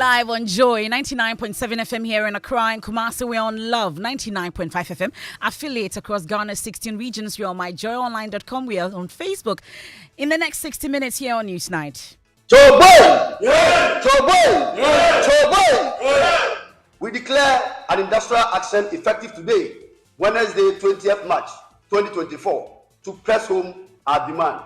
live on Joy 99.7 FM here in Accra and Kumasi. We're on Love 99.5 FM. Affiliates across Ghana's 16 regions. We're on myjoyonline.com. We are on Facebook. In the next 60 minutes here on Newsnight. Choboy! Yeah! Choboy! Yeah! Choboy! Yeah! We declare an industrial action effective today, Wednesday, 20th March 2024, to press home our demand.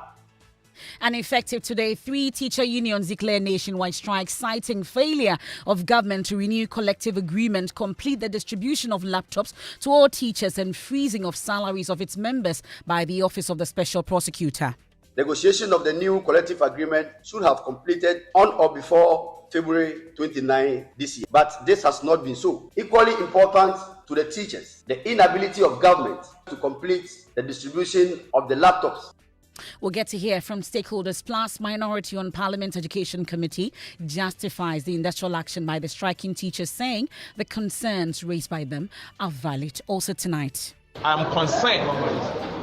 And effective today, 3 teacher unions declare nationwide strike, citing failure of government to renew collective agreement, complete the distribution of laptops to all teachers, and freezing of salaries of its members by the Office of the Special Prosecutor. Negotiation of the new collective agreement should have completed on or before February 29 this year, but this has not been so. Equally important to the teachers, the inability of government to complete the distribution of the laptops. We'll get to hear from stakeholders, plus Minority on Parliament Education Committee justifies the industrial action by the striking teachers, saying the concerns raised by them are valid. Also tonight, I'm concerned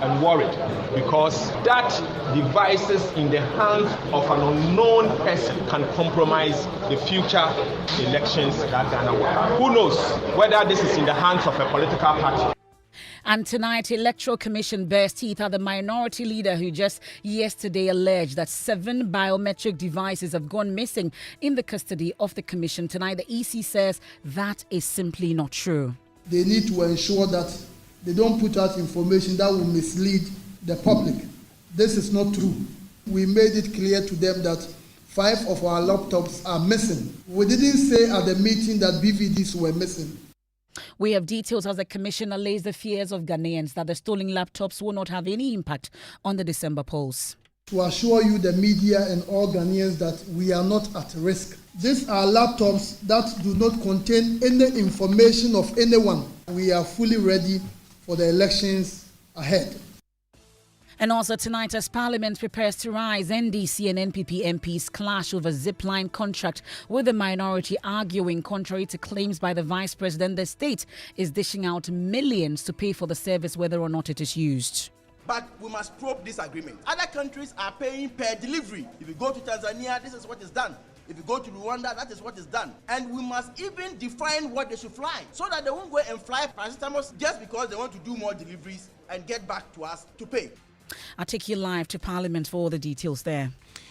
and worried because that devices in the hands of an unknown person can compromise the future elections that Ghana will have. Who knows whether this is in the hands of a political party. And tonight, Electoral Commission bears teeth at the minority leader who just yesterday alleged that 7 biometric devices have gone missing in the custody of the Commission. Tonight, the EC says that is simply not true. They need to ensure that they don't put out information that will mislead the public. This is not true. We made it clear to them that 5 of our laptops are missing. We didn't say at the meeting that BVDs were missing. We have details as the Commission allays the fears of Ghanaians that the stolen laptops will not have any impact on the December polls. To assure you, the media and all Ghanaians, that we are not at risk. These are laptops that do not contain any information of anyone. We are fully ready for the elections ahead. And also tonight, as Parliament prepares to rise, NDC and NPP MPs clash over zipline contract, with the minority arguing, contrary to claims by the Vice President, the state is dishing out millions to pay for the service whether or not it is used. But we must probe this agreement. Other countries are paying per delivery. If you go to Tanzania, this is what is done. If you go to Rwanda, that is what is done. And we must even define what they should fly, so that they won't go and fly paracetamol just because they want to do more deliveries and get back to us to pay. I'll take you live to Parliament for all the details there.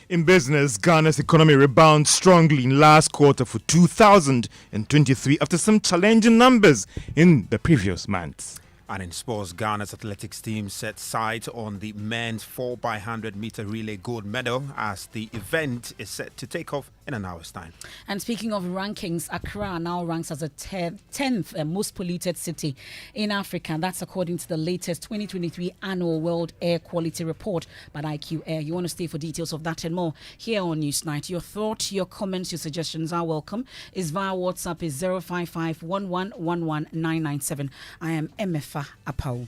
In business, Ghana's economy rebounds strongly in last quarter for 2023 after some challenging numbers in the previous months. And in sports, Ghana's athletics team set sight on the men's 4x100 meter relay gold medal as the event is set to take off in an hour's time. And speaking of rankings, Accra now ranks as a 10th most polluted city in Africa. That's according to the latest 2023 annual World Air Quality Report by IQ Air. You want to stay for details of that and more here on Newsnight. Your thoughts, your comments, your suggestions are welcome. Is via WhatsApp is 055 1111 997. I am Emefa Apawu.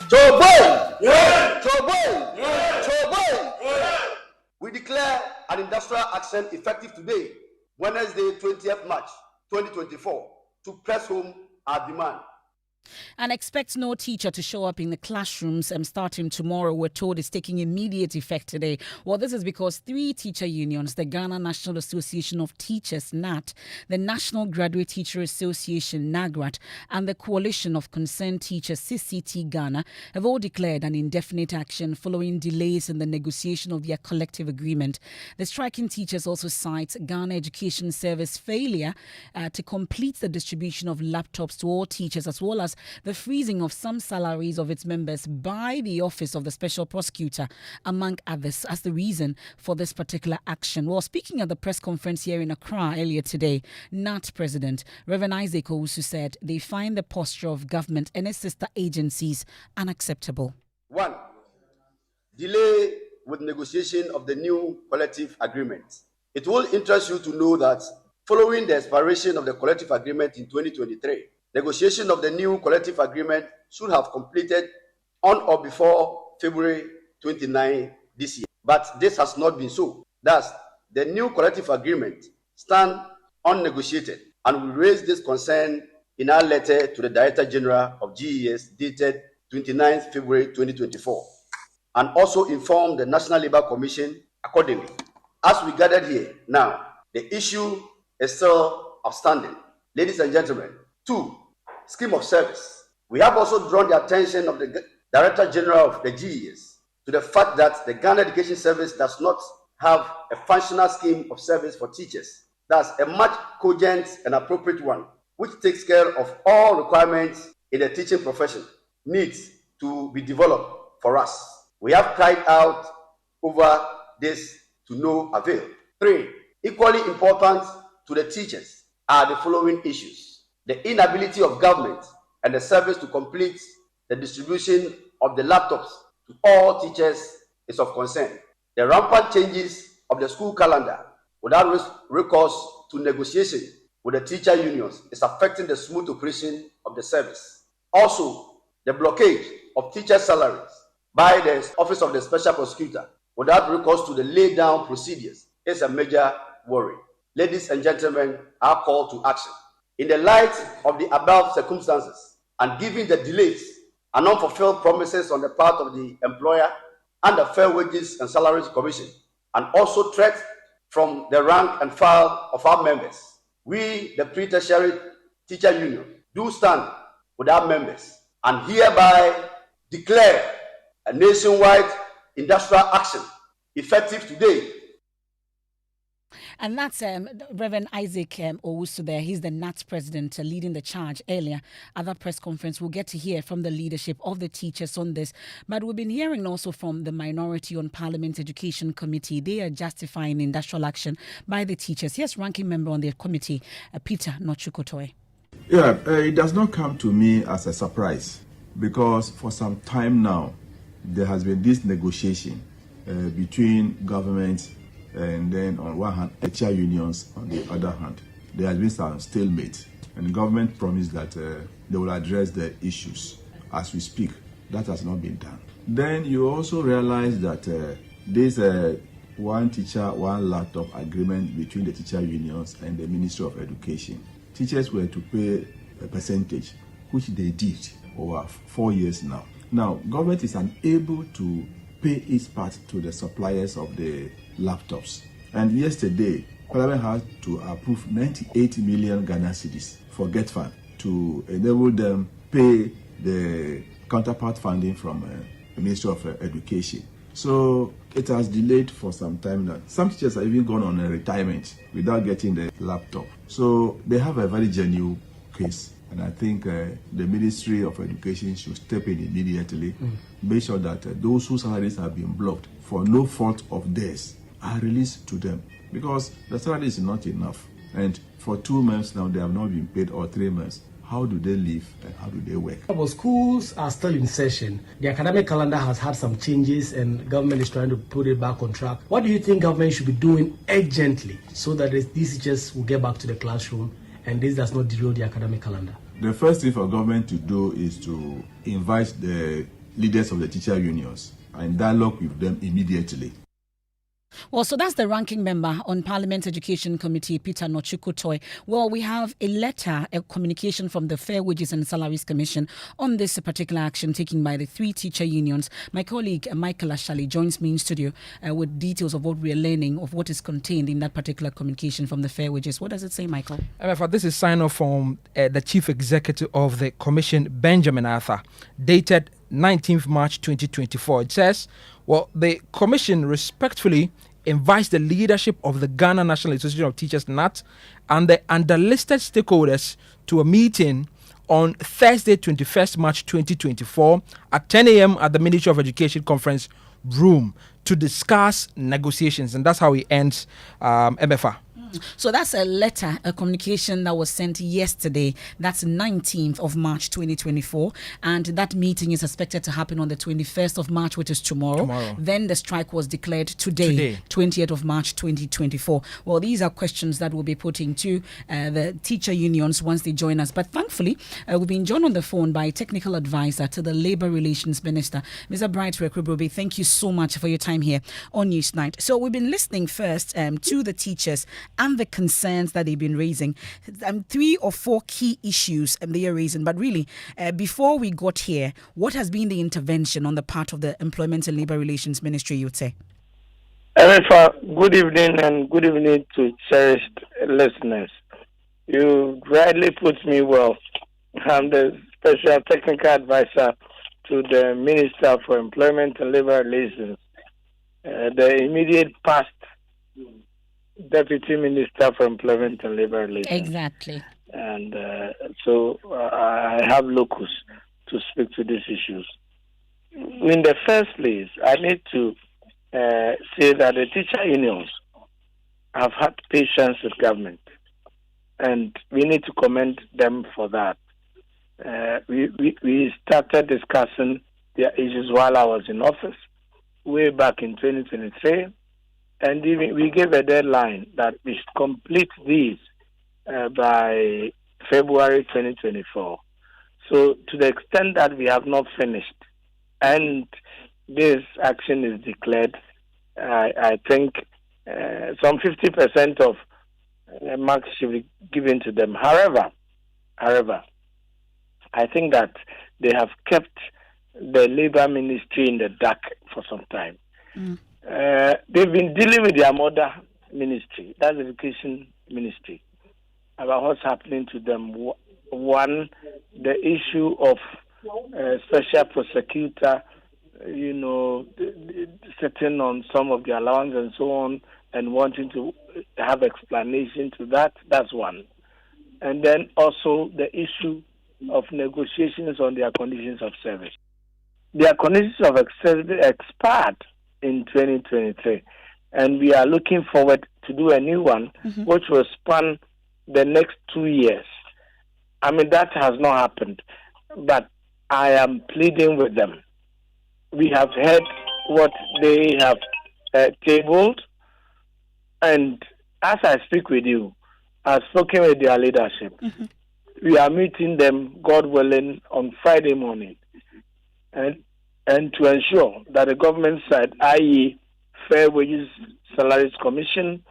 Choboy! Yeah! Choboy! Yeah! Choboy! Yeah! We declare an industrial action effective today, Wednesday, 20th March 2024, to press home our demand. And expect no teacher to show up in the classrooms starting tomorrow. We're told it's taking immediate effect today. Well, this is because 3 teacher unions, the Ghana National Association of Teachers, NAT, the National Graduate Teacher Association, NAGRAT, and the Coalition of Concerned Teachers, CCT Ghana, have all declared an indefinite action following delays in the negotiation of their collective agreement. The striking teachers also cite Ghana Education Service failure to complete the distribution of laptops to all teachers, as well as the freezing of some salaries of its members by the Office of the Special Prosecutor, among others, as the reason for this particular action. Well, speaking at the press conference here in Accra earlier today, NAT President Reverend Isaac Owusu said they find the posture of government and its sister agencies unacceptable. 1. Delay with negotiation of the new collective agreement. It will interest you to know that following the expiration of the collective agreement in 2023, negotiation of the new collective agreement should have completed on or before February 29 this year. But this has not been so. Thus, the new collective agreement stand unnegotiated, and we raised this concern in our letter to the Director General of GES dated 29th February 2024, and also informed the National Labour Commission accordingly. As we gathered here now, the issue is still outstanding. Ladies and gentlemen, 2, scheme of service. We have also drawn the attention of the Director General of the GES to the fact that the Ghana Education Service does not have a functional scheme of service for teachers. That's a much cogent and appropriate one, which takes care of all requirements in the teaching profession, needs to be developed for us. We have cried out over this to no avail. 3, equally important to the teachers are the following issues: the inability of government and the service to complete the distribution of the laptops to all teachers is of concern. The rampant changes of the school calendar without recourse to negotiation with the teacher unions is affecting the smooth operation of the service. Also, the blockade of teacher salaries by the Office of the Special Prosecutor without recourse to the laid down procedures is a major worry. Ladies and gentlemen, our call to action. In the light of the above circumstances and given the delays and unfulfilled promises on the part of the employer and the Fair Wages and Salaries Commission, and also threats from the rank and file of our members, we, the Pre-Tertiary Teacher Union, do stand with our members and hereby declare a nationwide industrial action effective today. And that's Reverend Isaac Owusu there. He's the NAT president leading the charge earlier at that press conference. We'll get to hear from the leadership of the teachers on this. But we've been hearing also from the minority on Parliament Education Committee. They are justifying industrial action by the teachers. Here's ranking member on the committee, Peter Nochukotoy. Yeah, it does not come to me as a surprise, because for some time now, there has been this negotiation between government and then on one hand, teacher unions on the other hand. There has been some stalemate, and the government promised that they will address the issues. As we speak, that has not been done. Then you also realize that there's a one teacher, one laptop agreement between the teacher unions and the Ministry of Education. Teachers were to pay a percentage, which they did over 4 years now. Now, government is unable to pay its part to the suppliers of the laptops. And yesterday, Parliament had to approve 98 million Ghana cedis for Get Fund to enable them pay the counterpart funding from the Ministry of Education. So it has delayed for some time now. Some teachers have even gone on a retirement without getting the laptop. So they have a very genuine case. And I think the Ministry of Education should step in immediately, make sure that those whose salaries have been blocked for no fault of theirs are released to them, because the salary is not enough. And for 2 months now, they have not been paid, or 3 months. How do they live and how do they work? But schools are still in session. The academic calendar has had some changes and government is trying to put it back on track. What do you think government should be doing urgently so that these teachers will get back to the classroom and this does not derail the academic calendar? The first thing for government to do is to invite the leaders of the teacher unions and dialogue with them immediately. Well, so that's the ranking member on Parliament Education Committee, Peter Nochukotoy. Well, we have a letter, a communication from the Fair Wages and Salaries Commission on this particular action taken by the 3 teacher unions. My colleague, Michael Ashali, joins me in studio with details of what we are learning, of what is contained in that particular communication from the Fair Wages. What does it say, Michael? Emefa, this is sign-off from the Chief Executive of the Commission, Benjamin Arthur, dated 19th March 2024. It says, well, the Commission respectfully invites the leadership of the Ghana National Association of Teachers, NAT, and the underlisted stakeholders to a meeting on Thursday, 21st March 2024 at 10 a.m. at the Ministry of Education Conference Room to discuss negotiations. And that's how it ends, Emefa. So that's a letter, a communication that was sent yesterday. That's 19th of March 2024. And that meeting is expected to happen on the 21st of March, which is tomorrow. Then the strike was declared today, 20th of March 2024. Well, these are questions that we'll be putting to the teacher unions once they join us. But thankfully, we've been joined on the phone by technical advisor to the Labour Relations Minister, Mr. Bright Rekrubobi. Thank you so much for your time here on Newsnight. So we've been listening first to the teachers and the concerns that they've been raising. 3 or 4 key issues they are raising. But really, before we got here, what has been the intervention on the part of the Employment and Labour Relations Ministry, you'd say? Emefa, good evening and good evening to cherished listeners. You rightly put me well. I'm the special technical advisor to the Minister for Employment and Labour Relations, the immediate past Deputy Minister for Employment and Labour Relations. Exactly. And so I have locus to speak to these issues. In the first place, I need to say that the teacher unions have had patience with government, and we need to commend them for that. We started discussing their issues while I was in office, way back in 2023. And even we gave a deadline that we should complete these by February 2024. So to the extent that we have not finished and this action is declared, I think some 50% of marks should be given to them. However, I think that they have kept the Labour Ministry in the dark for some time. They've been dealing with their mother ministry, that's the Education Ministry, about what's happening to them. One, the issue of special prosecutor, sitting on some of the allowance and so on, and wanting to have explanation to that. That's one. And then also the issue of negotiations on their conditions of service. Their conditions of service expired in 2023, and we are looking forward to do a new one, which will span the next 2 years. I mean, that has not happened, but I am pleading with them. We have heard what they have tabled, and as I speak with you, I've spoken with their leadership. We are meeting them, God willing, on Friday morning, and to ensure that the government side, i.e., Fair Wages Salaries Commission,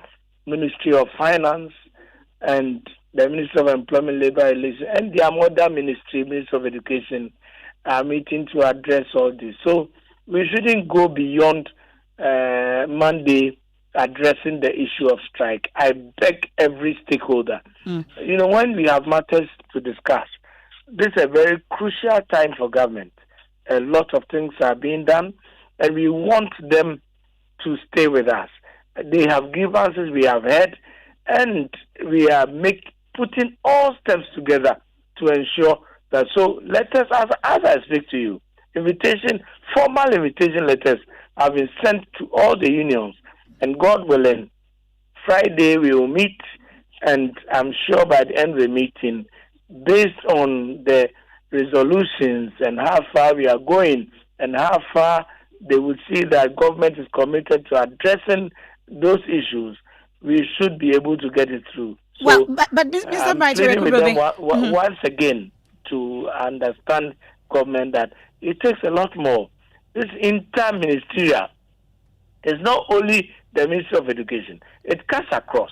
Ministry of Finance, and the Ministry of Employment, Labour Relations, and their mother ministry, Ministry of Education, are meeting to address all this. So we shouldn't go beyond Monday addressing the issue of strike. I beg every stakeholder. When we have matters to discuss, this is a very crucial time for government. A lot of things are being done, and we want them to stay with us. They have grievances we have had, and we are putting all steps together to ensure that. So let us, as I speak to you, formal invitation letters have been sent to all the unions, and God willing, Friday we will meet, and I'm sure by the end of the meeting, based on the resolutions and how far we are going and how far they will see that government is committed to addressing those issues, we should be able to get it through. So, but Mr. Bright, once again to understand government that it takes a lot more. This interministerial is not only the Ministry of Education. It cuts across.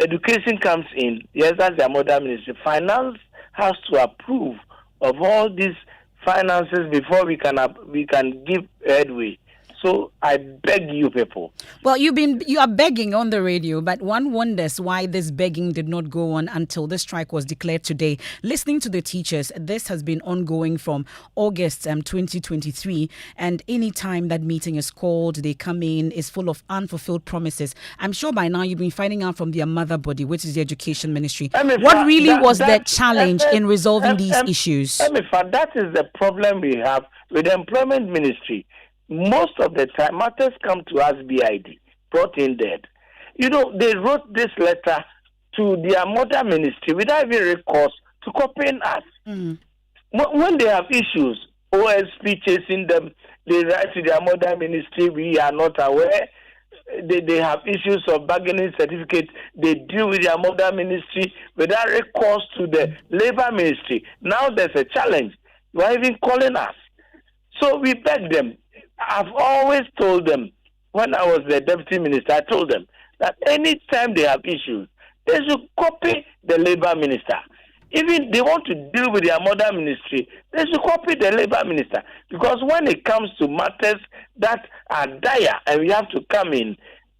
Education comes in. Yes, that's their mother ministry. Finance has to approve of all these finances before we can give headway. So I beg you people. Well, you are begging on the radio, but one wonders why this begging did not go on until the strike was declared today. Listening to the teachers, this has been ongoing from August 2023, and any time that meeting is called, they come in, is full of unfulfilled promises. I'm sure by now you've been finding out from their mother body, which is the Education Ministry. What really was the challenge in resolving these issues? That is the problem we have with the Employment Ministry. Most of the time, matters come to us BID, brought in dead. they wrote this letter to their mother ministry without even recourse to copying us. When they have issues, OSP chasing them, they write to their mother ministry, we are not aware. They have issues of bargaining certificate, they deal with their mother ministry without recourse to the labor ministry. Now there's a challenge. You are even calling us. So we beg them. I've always told them, when I was the deputy minister, I told them that anytime they have issues, they should copy the labor minister. Even they want to deal with their mother ministry, they should copy the labor minister. Because when it comes to matters that are dire and we have to come in,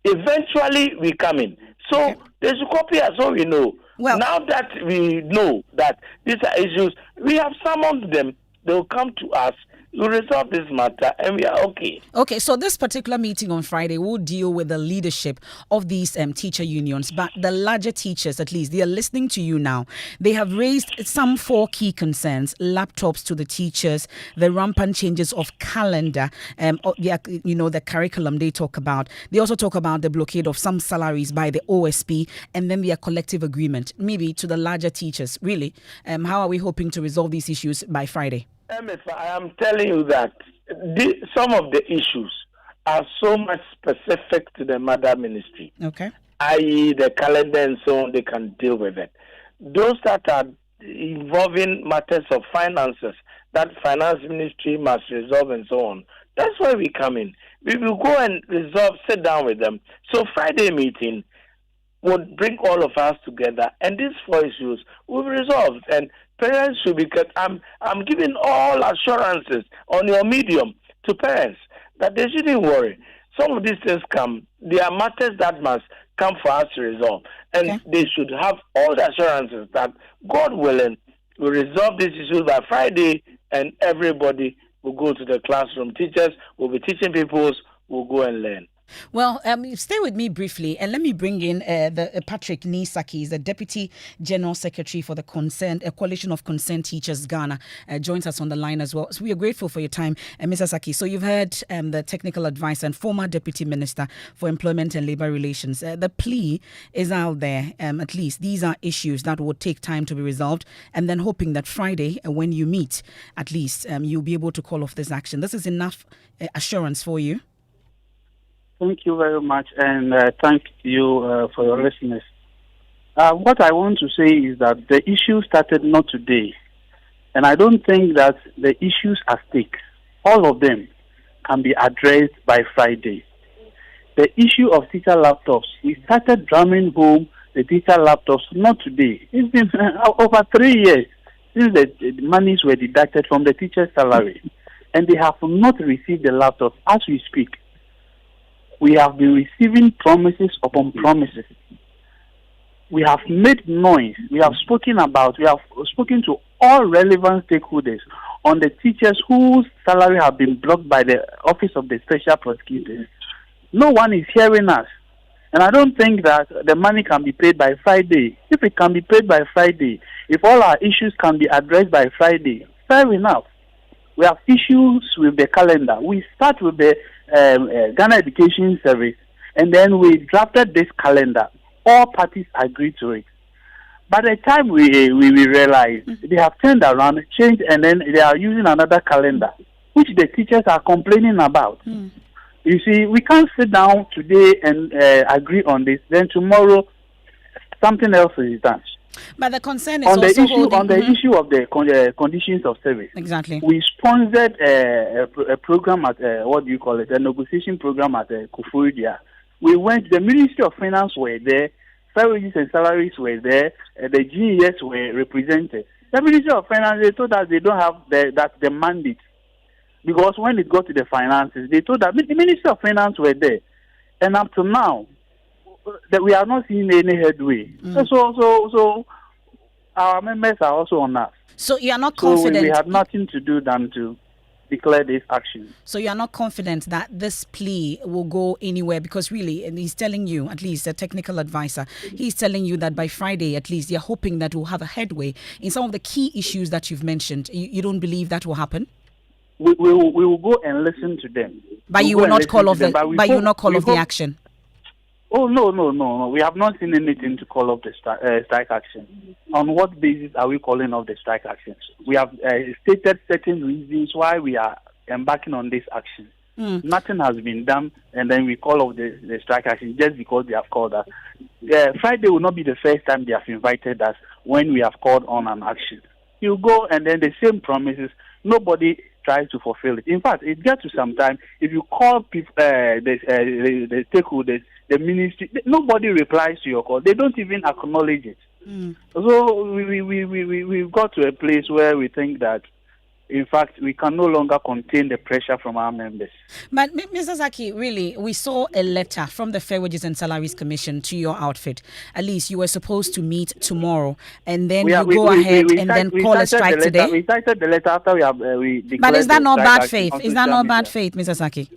eventually we come in. So they should copy us so we know. Well, now that we know that these are issues, we have summoned them. They will come to us. We'll resolve this matter and we are okay. Okay, so this particular meeting on Friday will deal with the leadership of these teacher unions, but the larger teachers, at least, they are listening to you now. They have raised some 4 key concerns: laptops to the teachers, the rampant changes of calendar, the curriculum they talk about. They also talk about the blockade of some salaries by the OSP, and then their collective agreement. Maybe to the larger teachers, really, how are we hoping to resolve these issues by Friday? Emefa, I am telling you that some of the issues are so much specific to the mother ministry. Okay. I.e. the calendar and so on, they can deal with it. Those that are involving matters of finances, that finance ministry must resolve and so on. That's why we come in. We will go and resolve, sit down with them. So Friday meeting would bring all of us together, and these 4 issues will be resolved. And parents should be kept. I'm giving all assurances on your medium to parents that they shouldn't worry. Some of these things come. There are matters that must come for us to resolve. And they should have all the assurances that, God willing, we'll resolve these issues by Friday and everybody will go to the classroom. Teachers will be teaching people, will go and learn. Well, stay with me briefly and let me bring in Patrick Nisaki. He's the Deputy General Secretary for the Coalition of Concerned Teachers Ghana. Joins us on the line as well. So we are grateful for your time, Mr. Saki. So you've heard the technical advisor and former Deputy Minister for Employment and Labour Relations. The plea is out there. At least these are issues that will take time to be resolved, and then hoping that Friday, when you meet, at least you'll be able to call off this action. This is enough assurance for you. Thank you very much, and thank you for your listeners. What I want to say is that the issue started not today, and I don't think that the issues at stake, all of them, can be addressed by Friday. The issue of teacher laptops, we started drumming home the teacher laptops not today. It's been over 3 years since the monies were deducted from the teacher's salary, and they have not received the laptops as we speak. We have been receiving promises upon promises. We have made noise. We have spoken to all relevant stakeholders on the teachers whose salary have been blocked by the Office of the Special Prosecutors. No one is hearing us. And I don't think that the money can be paid by Friday. If it can be paid by Friday, if all our issues can be addressed by Friday, fair enough. We have issues with the calendar. We start with the Ghana Education Service, and then we drafted this calendar. All parties agreed to it. By the time we realized, they have turned around, changed, and then they are using another calendar, which the teachers are complaining about. You see, we can't sit down today and agree on this. Then tomorrow, something else is done. But the concern is on the also issue holding, on the issue of the conditions of service. Exactly. We sponsored a program at a negotiation program at Kufuria. We went. The Ministry of Finance were there. Fair wages and salaries were there. The GES were represented. The Ministry of Finance, they told us they don't have the mandate, because when it got to the finances, they told that the Ministry of Finance were there, and up to now, that we are not seeing any headway. So our members are also on us. So you are not confident. So we have nothing to do than to declare this action. So you are not confident that this plea will go anywhere, because really, and he's telling you, at least a technical advisor, he's telling you that by Friday, at least, they're hoping that we'll have a headway in some of the key issues that you've mentioned. You don't believe that will happen? We will go and listen to them. But you will not call off the action. Oh, no. We have not seen anything to call off the strike action. On what basis are we calling off the strike action? We have stated certain reasons why we are embarking on this action. Nothing has been done, and then we call off the strike action just because they have called us. Friday will not be the first time they have invited us when we have called on an action. You go, and then the same promises, nobody tries to fulfill it. In fact, it gets to some time, if you call people, the stakeholders, the ministry, nobody replies to your call. They don't even acknowledge it. So we've got to a place where we think that, in fact, we can no longer contain the pressure from our members. But Mr. Zaki, really, we saw a letter from the Fair Wages and Salaries Commission to your outfit. At least you were supposed to meet tomorrow, and then you go ahead and then call a strike today. We cited the letter after we declared. But is that not bad faith? Is that not bad faith, Mr. Zaki?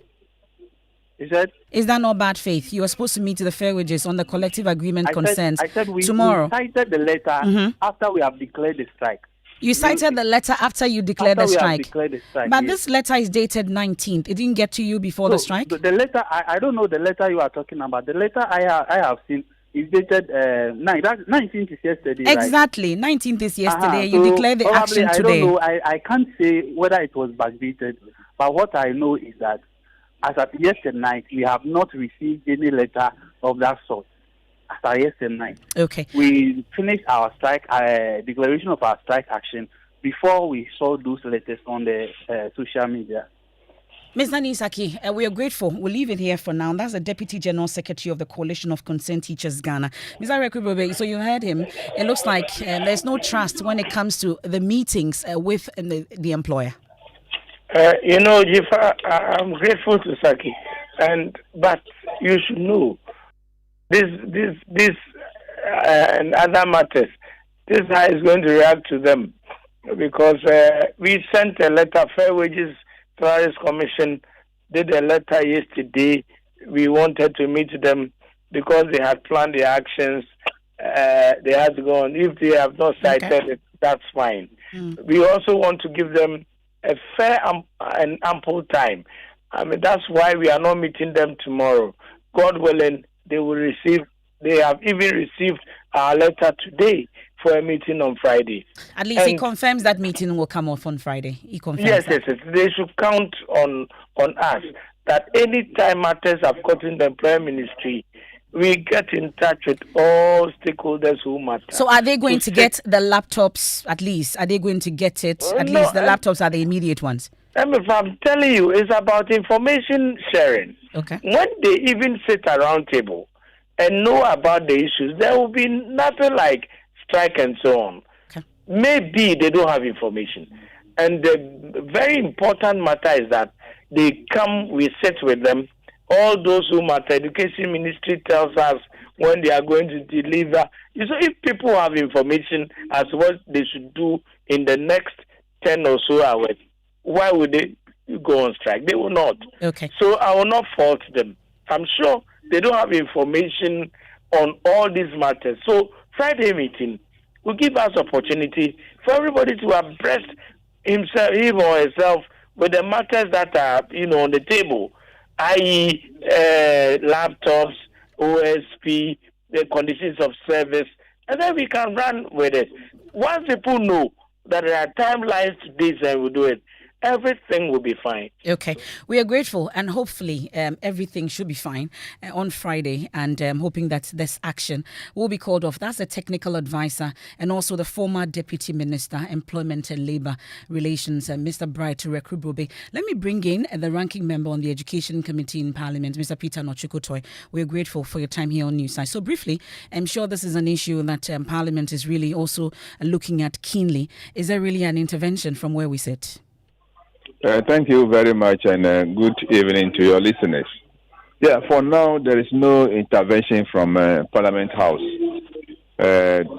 Is that not bad faith? You were supposed to meet the Fair Wages on the collective agreement concerns tomorrow. We cited the letter after we have declared the strike. You cited the letter after you declared the strike. But yes. This letter is dated 19th. It didn't get to you before the strike? The letter, I don't know the letter you are talking about. The letter I have seen is dated 19th is yesterday. Exactly. Right? 19th is yesterday. You declared the action today. I don't know. I can't say whether it was backdated. But what I know is that as of yesterday night, we have not received any letter of that sort. After yesterday night. Okay. We finished our strike, declaration of our strike action before we saw those letters on the social media. Ms. Nanisaki, we are grateful. We'll leave it here for now. That's the Deputy General Secretary of the Coalition of Concerned Teachers Ghana. Mr. Rekrubobe, so you heard him. It looks like there's no trust when it comes to the meetings with the employer. Jifa, I'm grateful to Saki, but you should know, this and other matters, this is how it's going to react to them, because we sent a letter. Fair Wages Salaries Commission did a letter yesterday. We wanted to meet them because they had planned their actions. They had to go on. If they have not cited it, that's fine. We also want to give them a fair and ample time. I mean, that's why we are not meeting them tomorrow. God willing, they will receive. They have even received our letter today for a meeting on Friday. At least he confirms that meeting will come off on Friday. He confirms. Yes. They should count on us that any time matters have gotten the Employment Ministry, we get in touch with all stakeholders who matter. So are they going to get the laptops at least? Are they going to get it? At least the laptops are the immediate ones. If I'm telling you, it's about information sharing. Okay. When they even sit around table and know about the issues, there will be nothing like strike and so on. Okay. Maybe they don't have information. And the very important matter is that they come, we sit with them. All those who matter, Education Ministry tells us when they are going to deliver. So if people have information as what they should do in the next 10 or so hours, why would they go on strike? They will not. Okay. So I will not fault them. I'm sure they don't have information on all these matters. So Friday meeting will give us opportunity for everybody to abreast him or herself with the matters that are, on the table, i.e., laptops, OSP, the conditions of service, and then we can run with it. Once people know that there are timelines to this and we do it, everything will be fine. Okay. We are grateful, and hopefully everything should be fine on Friday, and hoping that this action will be called off. That's the technical advisor and also the former Deputy Minister, Employment and Labour Relations, Mr. Bright Rekrubobe. Let me bring in the ranking member on the Education Committee in Parliament, Mr. Peter Nochukutoy. We're grateful for your time here on Newside. So briefly, I'm sure this is an issue that Parliament is really also looking at keenly. Is there really an intervention from where we sit? Thank you very much, and good evening to your listeners. Yeah, for now, there is no intervention from Parliament House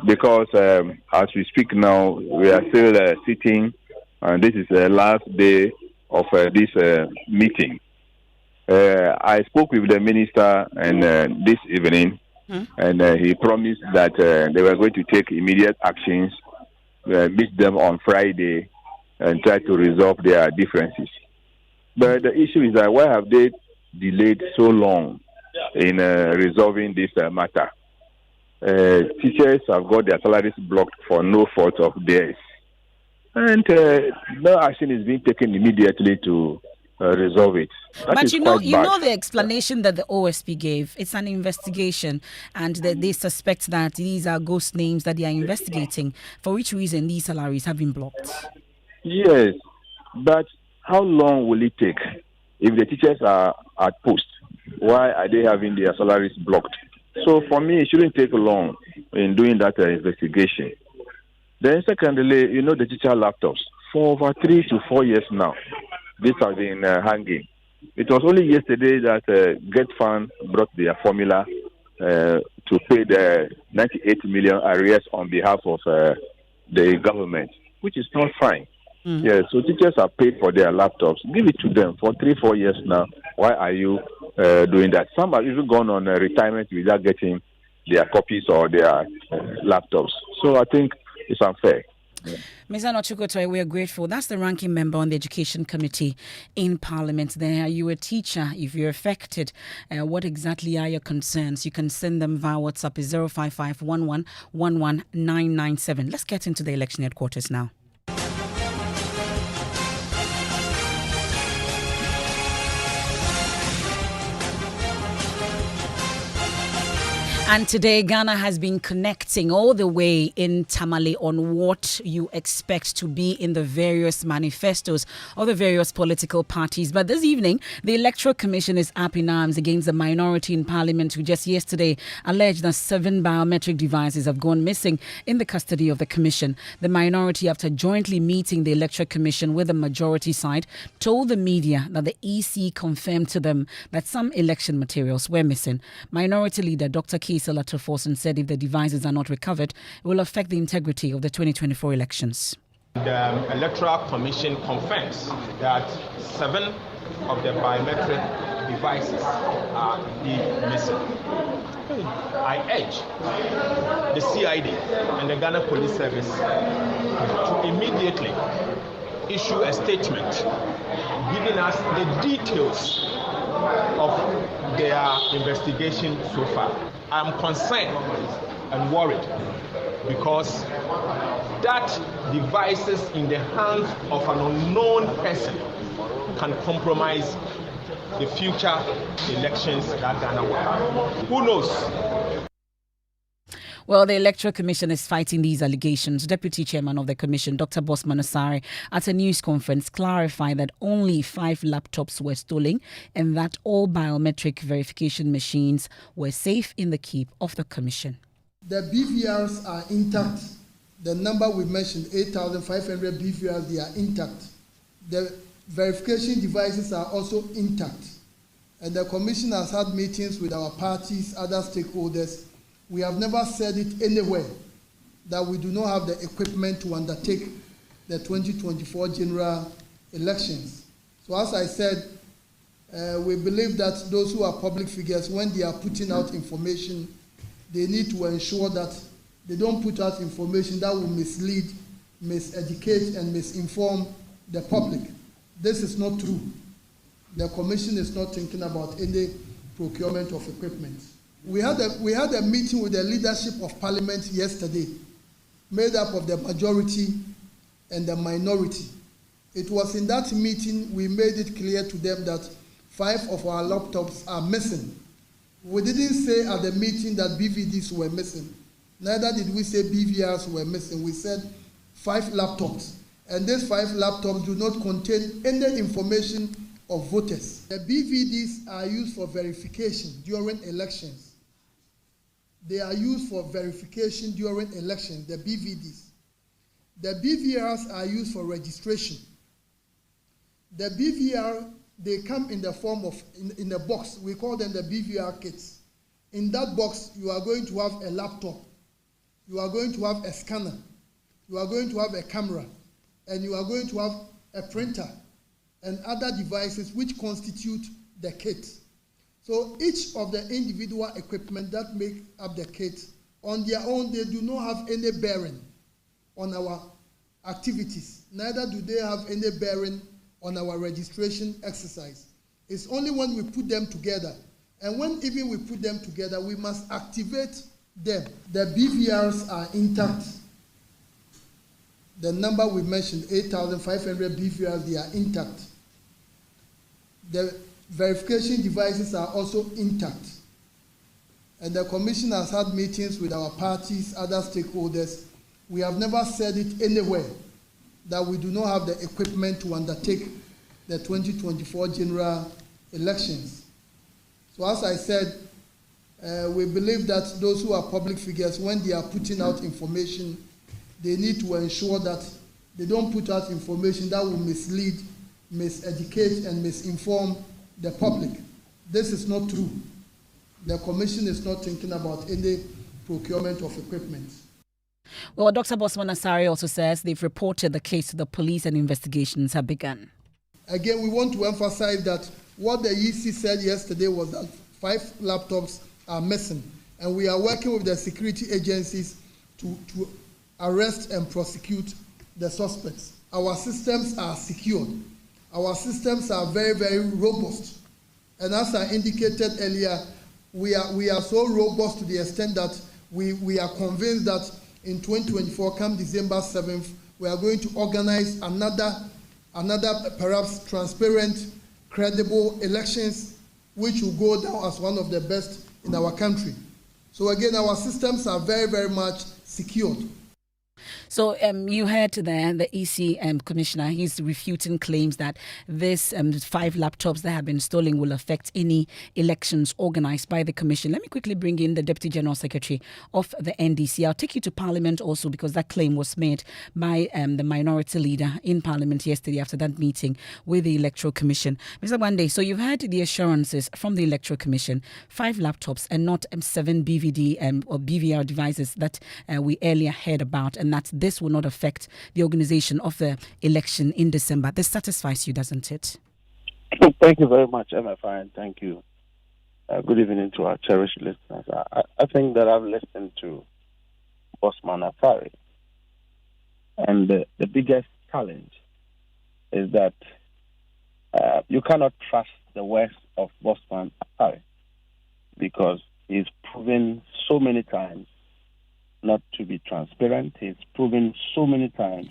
because as we speak now, we are still sitting, and this is the last day of this meeting. I spoke with the minister and this evening, and he promised that they were going to take immediate actions, meet them on Friday, and try to resolve their differences. But the issue is that why have they delayed so long in resolving this matter. Teachers have got their salaries blocked for no fault of theirs. And no action is being taken immediately to resolve it. But you know the explanation that the OSP gave. It's an investigation, and they suspect that these are ghost names that they are investigating. For which reason these salaries have been blocked? Yes, but how long will it take? If the teachers are at post, why are they having their salaries blocked? So for me, it shouldn't take long in doing that investigation. Then secondly, the teacher laptops. For over 3 to 4 years now, this has been hanging. It was only yesterday that GetFund brought their formula to pay the 98 million arrears on behalf of the government, which is not fine. Yeah, so teachers are paid for their laptops. Give it to them for 3-4 years now. Why are you doing that? Some have even gone on retirement without getting their copies or their laptops. So I think it's unfair. Ms. Anochukwuto, we are grateful. That's the ranking member on the Education Committee in Parliament. There, are you a teacher? If you're affected, what exactly are your concerns? You can send them via WhatsApp, 055-11-11997. Let's get into the election headquarters now. And today, Ghana has been connecting all the way in Tamale on what you expect to be in the various manifestos of the various political parties. But this evening, the Electoral Commission is up in arms against the minority in Parliament who just yesterday alleged that 7 biometric devices have gone missing in the custody of the Commission. The minority, after jointly meeting the Electoral Commission with the majority side, told the media that the EC confirmed to them that some election materials were missing. Minority leader Dr. Keisela Forson said if the devices are not recovered, it will affect the integrity of the 2024 elections. The Electoral Commission confirms that 7 of the biometric devices are missing. I urge the CID and the Ghana Police Service to immediately issue a statement giving us the details of their investigation so far. I'm concerned and worried because that devices in the hands of an unknown person can compromise the future elections that Ghana will have. Who knows? Well, the Electoral Commission is fighting these allegations. Deputy Chairman of the Commission, Dr. Bosman Osare, at a news conference clarified that only 5 laptops were stolen and that all biometric verification machines were safe in the keep of the Commission. The BVRs are intact. The number we mentioned, 8,500 BVRs, they are intact. The verification devices are also intact. And the Commission has had meetings with our parties, other stakeholders. We have never said it anywhere that we do not have the equipment to undertake the 2024 general elections. So as I said, we believe that those who are public figures, when they are putting out information, they need to ensure that they don't put out information that will mislead, miseducate, and misinform the public. This is not true. The Commission is not thinking about any procurement of equipment. We had a meeting with the leadership of Parliament yesterday, made up of the majority and the minority. It was in that meeting we made it clear to them that 5 of our laptops are missing. We didn't say at the meeting that BVDs were missing. Neither did we say BVRs were missing. We said 5 laptops. And these 5 laptops do not contain any information of voters. The BVDs are used for verification during elections. They are used for verification during elections, the BVDs. The BVRs are used for registration. The BVR, they come in the form of, in a box. We call them the BVR kits. In that box, you are going to have a laptop. You are going to have a scanner. You are going to have a camera. And you are going to have a printer and other devices which constitute the kit. So each of the individual equipment that make up the kit, on their own, they do not have any bearing on our activities. Neither do they have any bearing on our registration exercise. It's only when we put them together And when even we put them together, we must activate them. The BVRs are intact. The number we mentioned, 8,500 BVRs, they are intact. The verification devices are also intact. And the Commission has had meetings with our parties, other stakeholders. We have never said it anywhere that we do not have the equipment to undertake the 2024 general elections. So as I said, we believe that those who are public figures, when they are putting out information, they need to ensure that they don't put out information that will mislead, miseducate, and misinform the public. This is not true. The Commission is not thinking about any procurement of equipment. Well, Dr. Bosman Asare also says they've reported the case to the police and investigations have begun. Again, we want to emphasize that what the EC said yesterday was that 5 laptops are missing, and we are working with the security agencies to arrest and prosecute the suspects. Our systems are secured. Our systems are very, very robust. And as I indicated earlier, we are so robust to the extent that we are convinced that in 2024, come December 7th, we are going to organize another perhaps transparent, credible elections, which will go down as one of the best in our country. So again, our systems are very, very much secured. So you heard there the EC commissioner. He's refuting claims that this 5 laptops that have been stolen will affect any elections organized by the commission. Let me quickly bring in the Deputy General Secretary of the NDC. I'll take you to Parliament also because that claim was made by the minority leader in Parliament yesterday after that meeting with the Electoral Commission. Mr. Gwande, so you've heard the assurances from the Electoral Commission, 5 laptops and not 7 BVD or BVR devices that we earlier heard about, and that this will not affect the organization of the election in December. This satisfies you, doesn't it? Thank you very much, Emefa, and thank you. Good evening to our cherished listeners. I think that I've listened to Bosman Asare, and the biggest challenge is that you cannot trust the words of Bosman Asare because he's proven so many times not to be transparent. He's proven so many times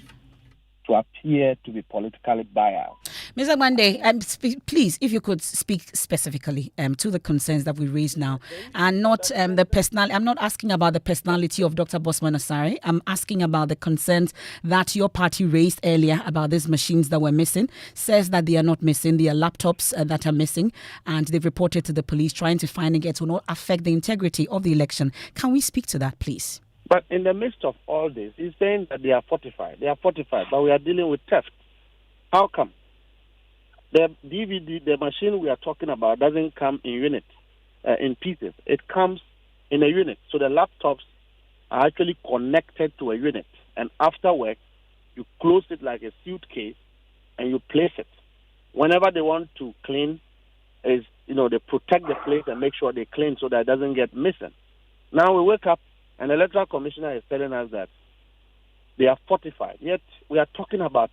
to appear to be politically biased. Mr. Gwande, please, if you could speak specifically to the concerns that we raise now, and not the personal. I'm not asking about the personality of Dr. Bosman Asare. I'm asking about the concerns that your party raised earlier about these machines that were missing. Says that they are not missing. They are laptops that are missing, and they've reported to the police trying to find it will not affect the integrity of the election. Can we speak to that, please? But in the midst of all this, he's saying that they are fortified. They are fortified, but we are dealing with theft. How come? The DVD, the machine we are talking about, doesn't come in units, in pieces. It comes in a unit. So the laptops are actually connected to a unit. And afterwards, you close it like a suitcase and you place it. Whenever they want to clean, they protect the place and make sure they clean so that it doesn't get missing. Now we wake up and the Electoral Commissioner is telling us that they are fortified. Yet we are talking about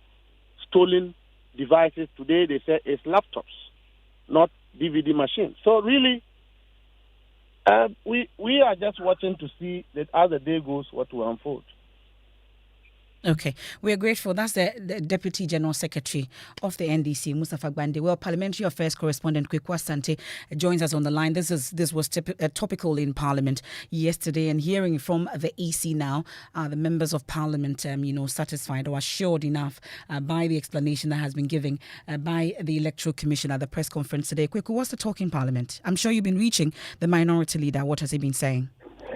stolen devices. Today they say it's laptops, not DVD machines. So really, we are just watching to see that as the day goes, what will unfold. Okay, we're grateful. That's the Deputy General Secretary of the NDC, Mustafa Gwande. Well, Parliamentary Affairs Correspondent Kwekwa Sante joins us on the line. This was topical in Parliament yesterday, and hearing from the EC now, the members of Parliament, satisfied or assured enough by the explanation that has been given by the Electoral Commission at the press conference today. Kwekwa, what's the talk in Parliament? I'm sure you've been reaching the minority leader. What has he been saying?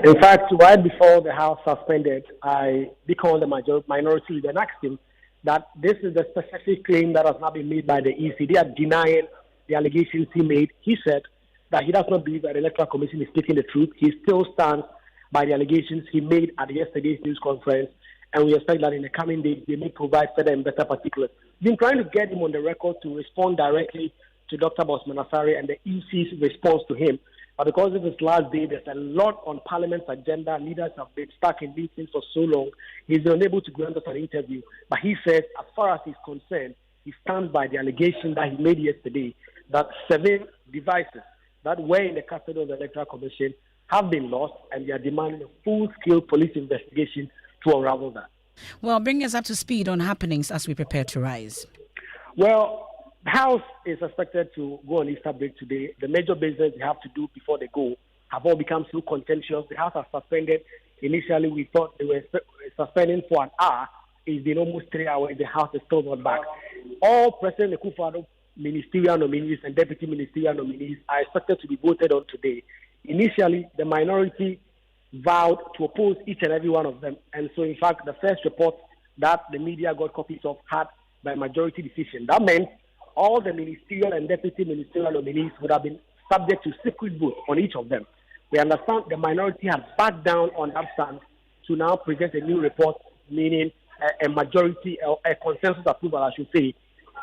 In fact, right before the House suspended, I called the minority leader and asked him that this is the specific claim that has not been made by the EC. They are denying the allegations he made. He said that he does not believe that the Electoral Commission is speaking the truth. He still stands by the allegations he made at yesterday's news conference, and we expect that in the coming days they may provide further and better particulars. We've been trying to get him on the record to respond directly to Dr. Bosman Asare and the EC's response to him. But because of his last day, there's a lot on Parliament's agenda. Leaders have been stuck in meetings for so long. He's unable to grant us an interview. But he says, as far as he's concerned, he stands by the allegation that he made yesterday that 7 devices that were in the custody of the Electoral Commission have been lost, and they are demanding a full-scale police investigation to unravel that. Well, bring us up to speed on happenings as we prepare to rise. Well, the House is expected to go on Easter break today. The major business they have to do before they go have all become so contentious. The House has suspended. Initially, we thought they were suspending for an hour. It's been almost 3 hours. The House is still not back. All President Akufo-Addo ministerial nominees and deputy ministerial nominees are expected to be voted on today. Initially, the minority vowed to oppose each and every one of them. And so, in fact, the first report that the media got copies of had by majority decision. That meant all the ministerial and deputy ministerial nominees would have been subject to secret vote on each of them. We understand the minority has backed down on that stance to now present a new report, meaning a majority, a consensus approval, I should say.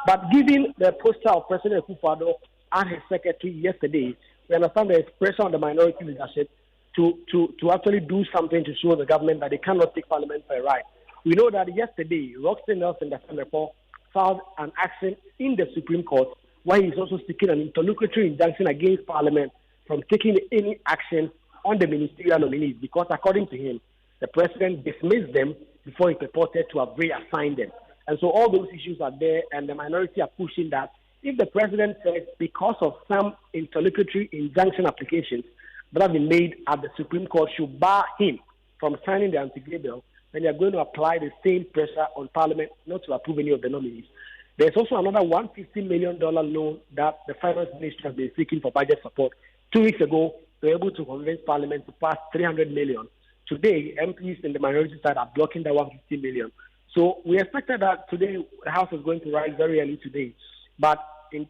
But given the posture of President Akufo-Addo and his secretary yesterday, we understand there is pressure on the minority leadership to actually do something to show the government that they cannot take Parliament for a ride. We know that yesterday, Roxy Nelson, the Senator, filed an action in the Supreme Court where he is also seeking an interlocutory injunction against Parliament from taking any action on the ministerial nominees because, according to him, the President dismissed them before he purported to have reassigned them. And so all those issues are there, and the minority are pushing that if the President says because of some interlocutory injunction applications that have been made at the Supreme Court should bar him from signing the anti-gay bill, then they are going to apply the same pressure on Parliament not to approve any of the nominees. There's also another $150 million loan that the Finance Ministry has been seeking for budget support. 2 weeks ago, they were able to convince Parliament to pass $300 million. Today, MPs in the minority side are blocking that $150 million. So we expected that today the House is going to rise very early today. But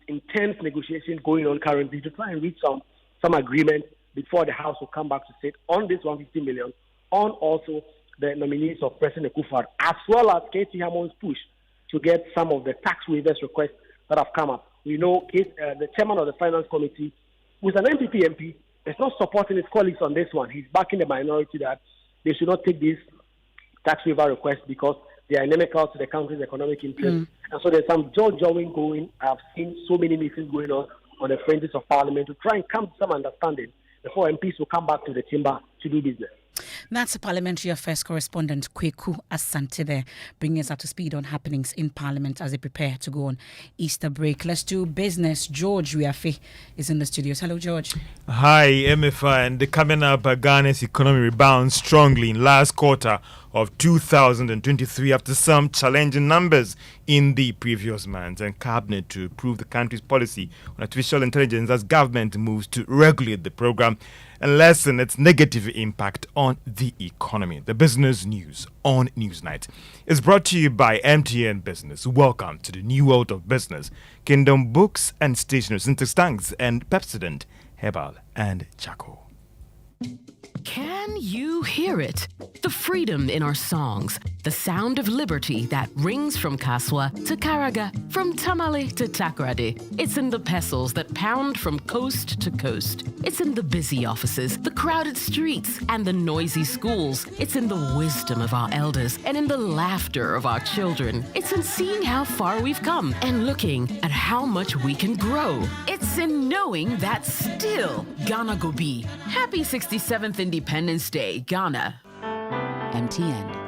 intense negotiations going on currently to try and reach some agreement before the House will come back to sit on this $150 million, on also the nominees of President Akufo-Addo, as well as K.T. Hammond's push to get some of the tax waivers requests that have come up. We know the chairman of the Finance Committee, who is an NPP MP, is not supporting his colleagues on this one. He's backing the minority that they should not take these tax waiver requests because they are inimical to the country's economic interests. And so there's some jaw-jawing going. I've seen so many meetings going on the fringes of Parliament to try and come to some understanding before MPs will come back to the chamber to do business. That's Parliamentary Affairs correspondent Kweku Asante there, bringing us up to speed on happenings in Parliament as they prepare to go on Easter break. Let's do business. George Wiafe is in the studios. Hello, George. Hi, Emefa. And coming up, Ghana's economy rebounds strongly in last quarter of 2023 after some challenging numbers in the previous months, and cabinet to approve the country's policy on artificial intelligence as government moves to regulate the program and lessen its negative impact on the economy. The business news on Newsnight is brought to you by MTN Business. Welcome to the new world of business. Kingdom Books and Stationery, Syntax Tanks and Pepsodent, Herbal and Charcoal. Can you hear it? The freedom in our songs, the sound of liberty that rings from Kaswa to Karaga, from Tamale to Takoradi. It's in the pestles that pound from coast to coast. It's in the busy offices, the crowded streets, and the noisy schools. It's in the wisdom of our elders and in the laughter of our children. It's in seeing how far we've come and looking at how much we can grow. It's in knowing that still Ghana go be. Happy 67th Independence Day, Ghana. MTN.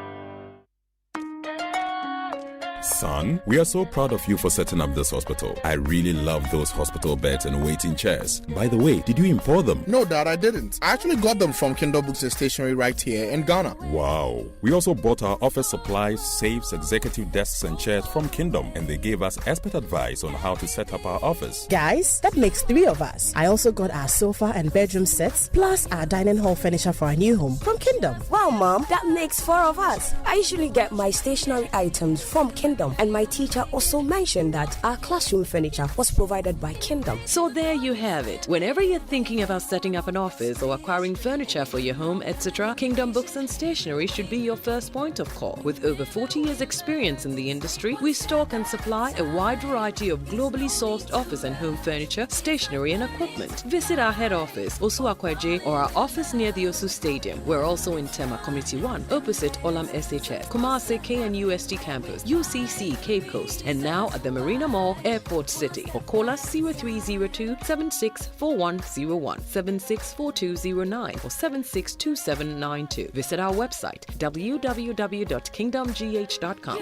Son, we are so proud of you for setting up this hospital. I really love those hospital beds and waiting chairs. By the way, did you import them? No, Dad, I didn't. I actually got them from Kingdom Books and Stationery right here in Ghana. Wow. We also bought our office supplies, safes, executive desks and chairs from Kingdom, and they gave us expert advice on how to set up our office. Guys, that makes 3 of us. I also got our sofa and bedroom sets, plus our dining hall furniture for our new home from Kingdom. Wow, Mom, that makes 4 of us. I usually get my stationery items from Kingdom, and my teacher also mentioned that our classroom furniture was provided by Kingdom. So there you have it. Whenever you're thinking about setting up an office or acquiring furniture for your home, etc., Kingdom Books and Stationery should be your first point of call. With over 40 years experience in the industry, we stock and supply a wide variety of globally sourced office and home furniture, stationery and equipment. Visit our head office, Osu Akwaje, or our office near the Osu Stadium. We're also in Tema Community 1, opposite Olam SHS, Kumasi KNUST campus, UC KCC Cape Coast and now at the Marina Mall, Airport City. Or call us 0302 764101, 764209 or 762792. Visit our website www.kingdomgh.com.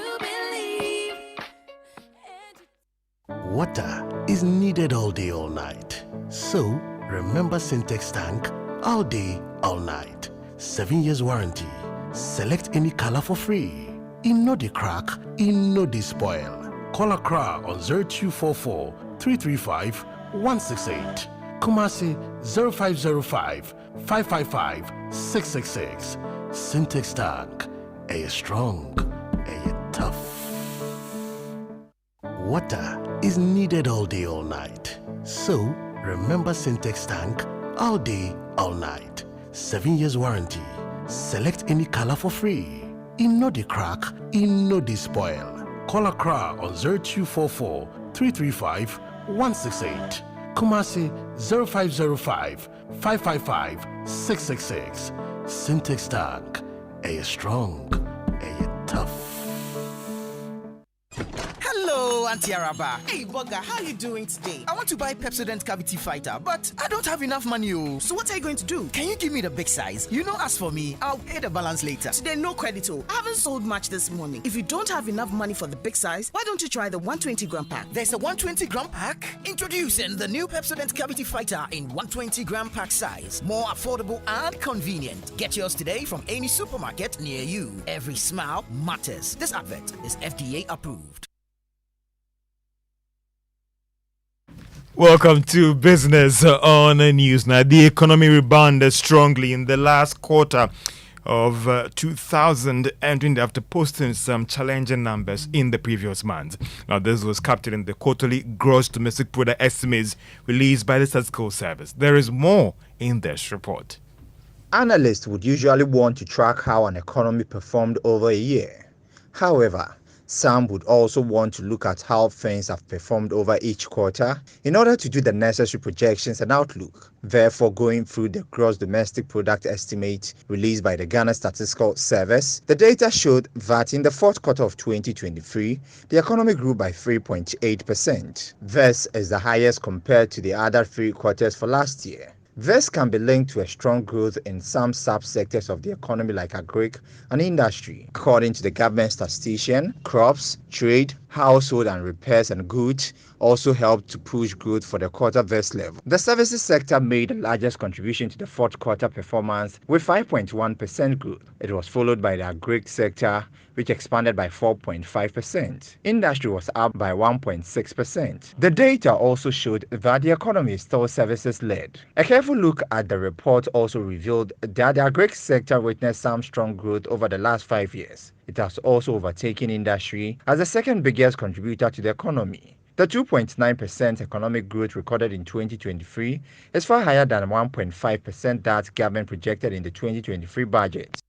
Water is needed all day, all night. So, remember Syntex tank all day, all night. 7 years warranty. Select any color for free. In no the crack, in no the spoil. Call Accra on 0244 335 168. Kumasi 0505 555 666. Syntex tank. A strong, a tough. Water is needed all day, all night. So, remember Syntex tank all day, all night. 7 years warranty. Select any color for free. In no the crack, in no the spoil. Call Accra on 0244 335 168. Kumasi 0505 555 666. Syntex tank. A strong, a tough. Hello, Auntie Araba. Hey, Bugger, how are you doing today? I want to buy Pepsodent Cavity Fighter, but I don't have enough money. So what are you going to do? Can you give me the big size? You know, as for me, I'll pay the balance later. Today, no credit. I haven't sold much this morning. If you don't have enough money for the big size, why don't you try the 120-gram pack? There's a 120-gram pack? Introducing the new Pepsodent Cavity Fighter in 120-gram pack size. More affordable and convenient. Get yours today from any supermarket near you. Every smile matters. This advert is FDA approved. Welcome to Business on the News. Now, the economy rebounded strongly in the last quarter of 2020 after posting some challenging numbers in the previous month. Now, this was captured in the quarterly gross domestic product estimates released by the Statistical Service. There is more in this report. Analysts would usually want to track how an economy performed over a year. However, some would also want to look at how things have performed over each quarter in order to do the necessary projections and outlook. Therefore, going through the gross domestic product estimate released by the Ghana Statistical Service, the data showed that in the fourth quarter of 2023, the economy grew by 3.8%. This is the highest compared to the other 3 quarters for last year. This can be linked to a strong growth in some subsectors of the economy like agric and industry. According to the government statistician, crops, trade, household and repairs and goods also helped to push growth for the quarter this level. The services sector made the largest contribution to the fourth quarter performance with 5.1% growth. It was followed by the agric sector, which expanded by 4.5%. Industry was up by 1.6%. The data also showed that the economy is still services-led. A careful look at the report also revealed that the agric sector witnessed some strong growth over the last 5 years. It has also overtaken industry as the second biggest contributor to the economy. The 2.9% economic growth recorded in 2023 is far higher than 1.5% that government projected in the 2023 budget.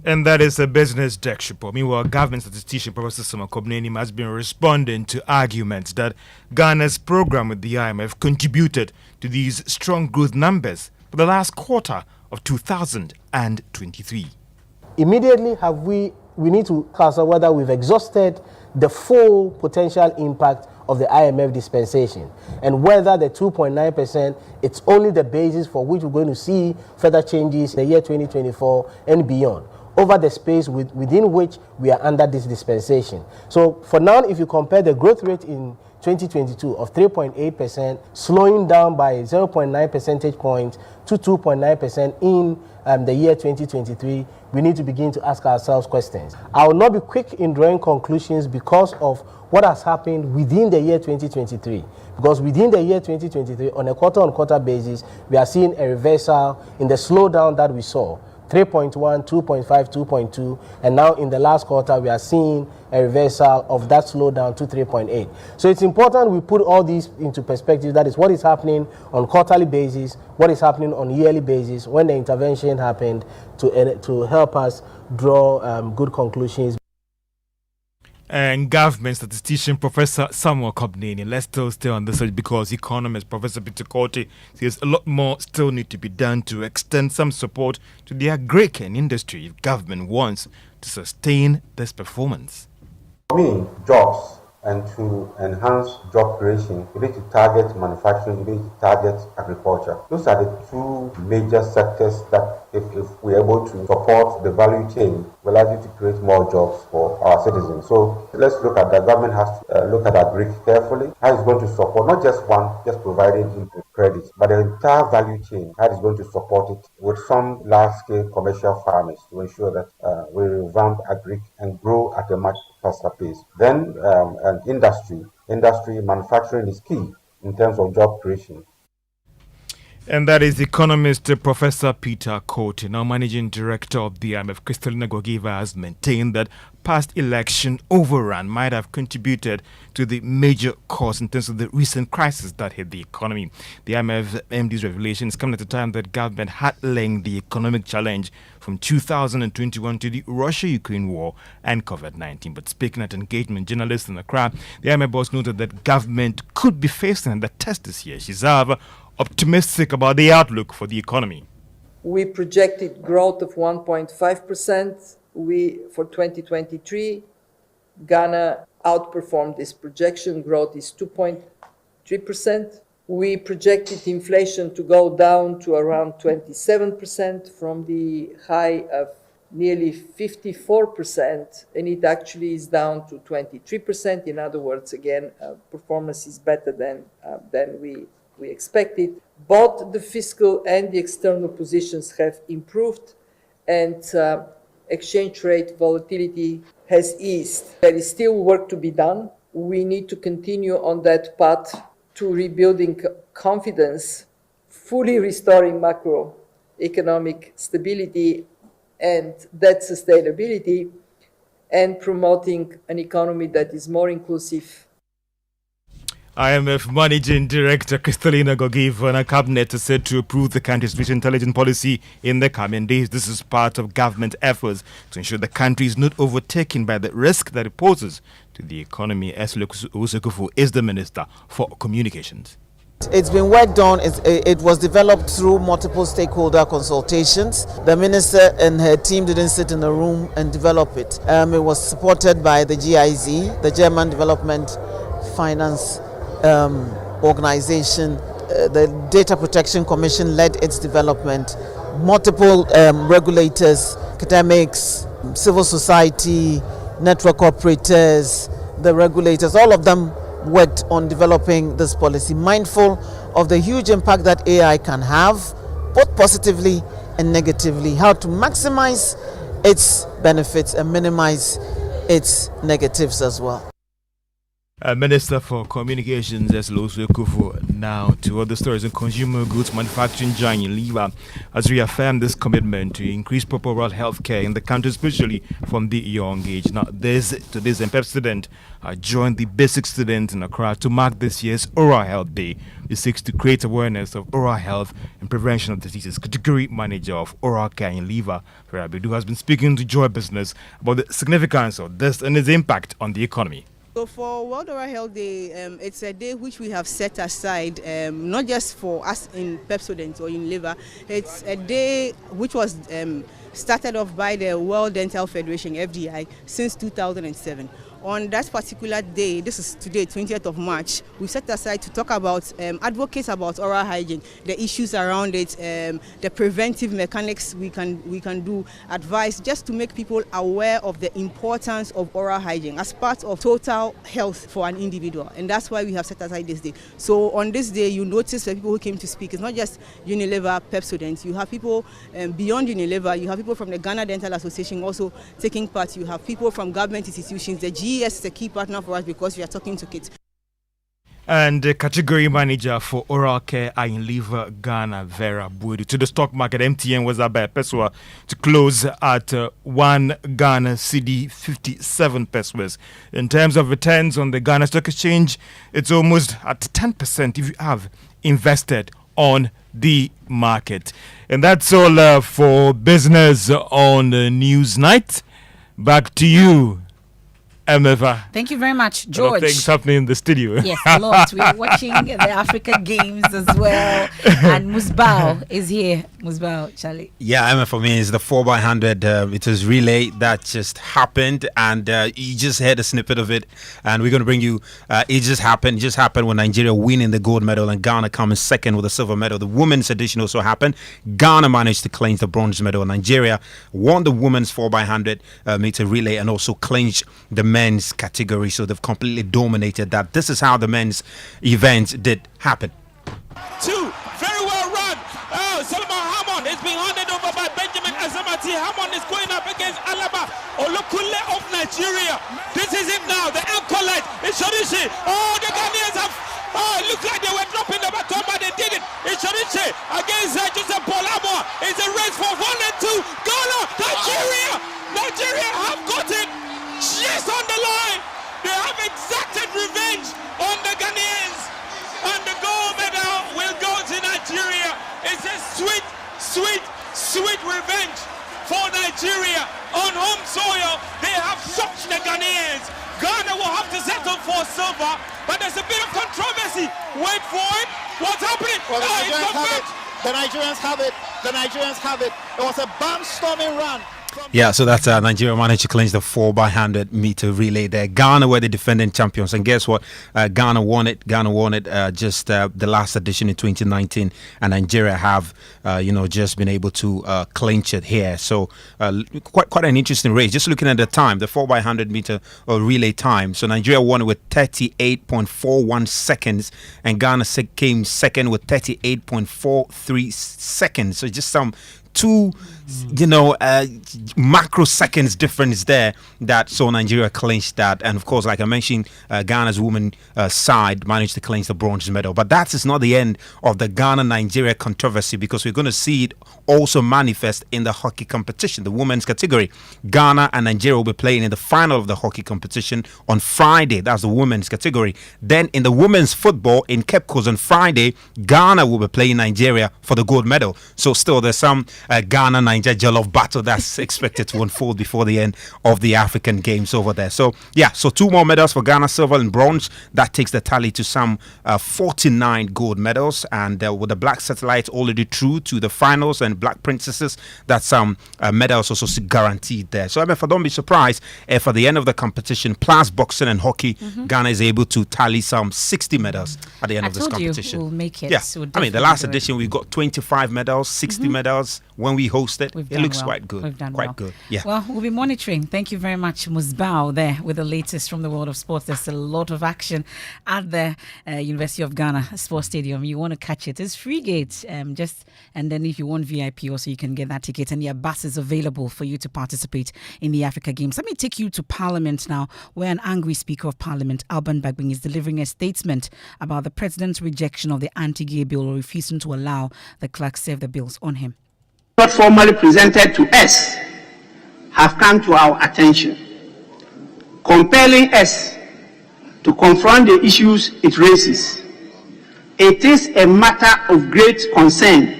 And that is a business desk report. Meanwhile, government statistician Professor Samuel Kobnenim has been responding to arguments that Ghana's program with the IMF contributed to these strong growth numbers for the last quarter of 2023. Immediately, we need to consider whether we've exhausted the full potential impact of the IMF dispensation and whether the 2.9% it's only the basis for which we're going to see further changes in the year 2024 and beyond over the space within which we are under this dispensation. So for now, if you compare the growth rate in 2022 of 3.8%, slowing down by 0.9 percentage points to 2.9% in the year 2023, we need to begin to ask ourselves questions. I will not be quick in drawing conclusions because of what has happened within the year 2023. Because within the year 2023, on a quarter-on-quarter basis, we are seeing a reversal in the slowdown that we saw. 3.1, 2.5, 2.2, and now in the last quarter we are seeing a reversal of that slowdown to 3.8. So it's important we put all these into perspective. That is what is happening on quarterly basis, what is happening on yearly basis, when the intervention happened to help us draw good conclusions. And government statistician Professor Samuel Kobnenim. Let's still stay on this because economist Professor Peter Korte says a lot more still need to be done to extend some support to the agric industry if government wants to sustain this performance. For me, jobs and to enhance job creation, you need to target manufacturing, you need to target agriculture. Those are the two major sectors that if we're able to support the value chain, we're likely to create more jobs for our citizens. So let's look at that. Government has to look at agri carefully. How it's going to support not just one, just providing input credit, but the entire value chain. How it's going to support it with some large-scale commercial farmers to ensure that we revamp agri and grow at a much faster pace. Then industry, manufacturing is key in terms of job creation. And that is economist Professor Peter Cote, now managing director of the IMF. Kristalina Gogiva has maintained that past election overrun might have contributed to the major cause in terms of the recent crisis that hit the economy. The IMF MD's revelation is coming at a time that government had linked the economic challenge from 2021 to the Russia-Ukraine war and COVID-19. But speaking at engagement journalists in Accra, the IMF boss noted that government could be facing the test this year. She's optimistic about the outlook for the economy. We projected growth of 1.5%. For 2023, Ghana outperformed this projection. Growth is 2.3%. We projected inflation to go down to around 27% from the high of nearly 54%, and it actually is down to 23%. In other words, again, performance is better than we expected. Both the fiscal and the external positions have improved, and exchange rate volatility has eased. There is still work to be done. We need to continue on that path to rebuilding confidence, fully restoring macroeconomic stability and debt sustainability, and promoting an economy that is more inclusive. IMF Managing Director Kristalina Gogiva and a cabinet is said to approve the country's future intelligence policy in the coming days. This is part of government efforts to ensure the country is not overtaken by the risk that it poses to the economy. Esle Usekufu is the Minister for Communications. It's been work done. It was developed through multiple stakeholder consultations. The minister and her team didn't sit in a room and develop it. It was supported by the GIZ, the German Development Finance organization. The Data Protection Commission led its development. Multiple regulators, academics, civil society, network operators, the regulators, all of them worked on developing this policy, mindful of the huge impact that AI can have, both positively and negatively, how to maximize its benefits and minimize its negatives as well. Minister for Communications, Esle Usekufu. Now to other stories. In consumer goods manufacturing giant Unilever has reaffirmed this commitment to increase proper oral health care in the country, especially from the young age. Now, today's MPEP student joined the basic students in Accra to mark this year's Oral Health Day. It seeks to create awareness of oral health and prevention of diseases. Category manager of oral care in Unilever, Ferabidu, has been speaking to Joy Business about the significance of this and its impact on the economy. So for World Oral Health Day, it's a day which we have set aside, not just for us in Pepsodent or Unilever. It's a day which was started off by the World Dental Federation, FDI, since 2007. On that particular day, this is today, 20th of March, we set aside to talk about, advocates about oral hygiene, the issues around it, the preventive mechanics we can do, advice, just to make people aware of the importance of oral hygiene as part of total health for an individual. And that's why we have set aside this day. So on this day, you notice the people who came to speak. It's not just Unilever, Pepsodent. You have people beyond Unilever. You have people from the Ghana Dental Association also taking part. You have people from government institutions. The GES is a key partner for us because we are talking to kids. And the category manager for oral care in Unilever Ghana, Vera Budu. To the stock market, MTN was up by a peso to close at 1 Ghana cedi 57 pesos. In terms of returns on the Ghana Stock Exchange, it's almost at 10% if you have invested on the market. And that's all for business on the News Night. Back to you, Emefa. Thank you very much, A lot of George. things happening in the studio. Yes, a lot. We're watching the Africa Games as well. And Musbao is here. Musbao, Charlie. Yeah, Emma, for me, it's the 4x100. It was relay that just happened, and you just heard a snippet of it. And we're going to bring you. It just happened. It just happened when Nigeria winning the gold medal and Ghana coming second with the silver medal. The women's edition also happened. Ghana managed to clinch the bronze medal. Nigeria won the women's 4x100 meter relay and also clinched the men's category. So they've completely dominated that. This is how the men's event did happen. Two, very well run. Solomon Hammond is being handed over by Benjamin Azamati. Hammond is going up against Alaba Olukule of Nigeria. This is it now. The anchor light is Shorishi. Oh, the Ghanaians have. Oh, it looked like they were dropping the baton, but they did it. It's Shorishi against Joseph Bolamo. It's a race for 1 and 2. Ghana, Nigeria. Nigeria have got it just on the line. They have exacted revenge on the Ghanaians. And the gold medal will go to Nigeria. It's a sweet, sweet, sweet revenge for Nigeria. On home soil, they have shocked the Ghanaians. Ghana will have to settle for silver, but there's a bit of controversy. Wait for it. What's happening? Well, the Nigerians have it. The Nigerians have it. The Nigerians have it. It was a barnstorming run. Yeah, so that's Nigeria managed to clinch the 4x100 meter relay there. Ghana were the defending champions, and guess what? Ghana won it. Ghana won it just the last edition in 2019, and Nigeria have just been able to clinch it here. So quite an interesting race. Just looking at the time, the 4x100 meter relay time. So Nigeria won it with 38.41 seconds, and Ghana came second with 38.43 seconds. So just some two macroseconds difference there that saw Nigeria clinch that. And of course, like I mentioned, Ghana's women side managed to clinch the bronze medal. But that is not the end of the Ghana-Nigeria controversy, because we're going to see it also manifest in the hockey competition, the women's category. Ghana and Nigeria will be playing in the final of the hockey competition on Friday. That's the women's category. Then in the women's football in Cape Coast on Friday, Ghana will be playing Nigeria for the gold medal. So still there's some Ghana-Nigeria jollof battle that's expected to unfold before the end of the African Games over there. So yeah, so 2 more medals for Ghana, silver and bronze. That takes the tally to some 49 gold medals. And with the Black Satellites already through to the finals and Black Princesses, that's some medals also guaranteed there. So Emefa, don't be surprised if at the end of the competition, plus boxing and hockey, Ghana is able to tally some 60 medals at the end of this competition. We'll make it. Yeah, I mean, the last edition we got 25 medals, 60 medals when we hosted. It looks quite good. We've done quite well. good. Yeah. Well, we'll be monitoring. Thank you very much, Musbao, there with the latest from the world of sports. There's a lot of action at the University of Ghana Sports Stadium. You want to catch it? It's free gate. And then if you want VIP, also you can get that ticket. And your bus is available for you to participate in the Africa Games. Let me take you to Parliament now, where an angry Speaker of Parliament, Alban Bagbing, is delivering a statement about the President's rejection of the anti-gay bill or refusing to allow the clerk serve the bills on him. Not formally presented to us have come to our attention, compelling us to confront the issues it raises. It is a matter of great concern